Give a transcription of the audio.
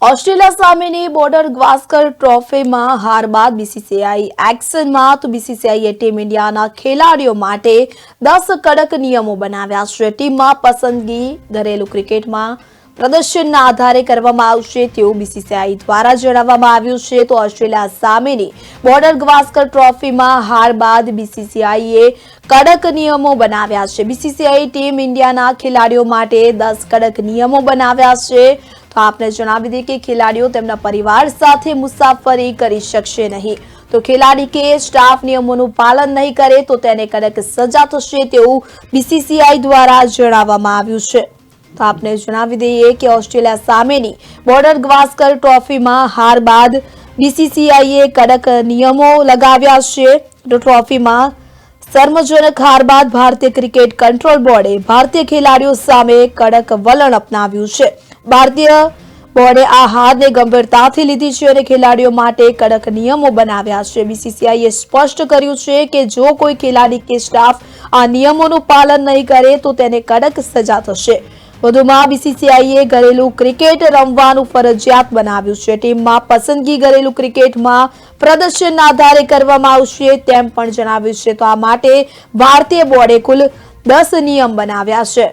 Australia સામેની border Gavaskar ટ્રોફીમાં હાર બાદ બીસીસીઆઈ એક્શનમાં તો બીસીસીઆઈએ ટીમ ઇન્ડિયાના ખેલાડીઓ માટે 10 કડક નિયમો બનાવ્યા છે। ટીમમાં પસંદગી ઘરેલું ક્રિકેટમાં પ્રદર્શનના આધારે કરવામાં આવશે તેવું બીસીસીઆઈ દ્વારા જણાવવામાં આવ્યું છે। તો ઓસ્ટ્રેલિયા સામેની બોર્ડર ગાવસ્કર ટ્રોફીમાં હાર બાદ બીસીસીઆઈએ કડક નિયમો બનાવ્યા છે। બીસીસીઆઈ ટીમ ઇન્ડિયાના ખેલાડીઓ માટે 10 કડક નિયમો બનાવ્યા છે। તો આપને જણાવી દઈએ કે ખેલાડીઓ તેમના પરિવાર સાથે મુસાફરી કરી શકશે નહીં। તો ખેલાડી કે સ્ટાફ નિયમોનું પાલન નહીં કરે તો તેને કડક સજા થશે તેવું બીસીસીઆઈ દ્વારા જણાવવામાં આવ્યું છે। તો આપને જણાવી દઈએ કે ઓસ્ટ્રેલિયા સામેની બોર્ડર ગાવસ્કર ટ્રોફીમાં હાર બાદ બીસીસીઆઈએ કડક નિયમો લગાવ્યા છે। તો ટ્રોફીમાં શર્મજનક હાર બાદ ભારતીય ક્રિકેટ કંટ્રોલ બોર્ડે ભારતીય ખેલાડીઓ સામે કડક વલણ અપનાવ્યું છે। ભારતીય બોર્ડે આ હારને ગંભીરતાથી લીધી છે અને ખેલાડીઓ માટે કડક નિયમો બનાવ્યા છે। બીસીસીઆઈએ સ્પષ્ટ કર્યું છે કે જો કોઈ ખેલાડી કે સ્ટાફ આ નિયમોનું પાલન નહીં કરે તો તેને કડક સજા થશે। વધુમાં બીસીસીઆઈએ ઘરેલું ક્રિકેટ રમવાનું ફરજિયાત બનાવ્યું છે। ટીમમાં પસંદગી ઘરેલું ક્રિકેટમાં પ્રદર્શનના આધારે કરવામાં આવશે તેમ પણ જણાવ્યું છે। તો આ માટે ભારતીય બોર્ડે કુલ 10 નિયમ બનાવ્યા છે।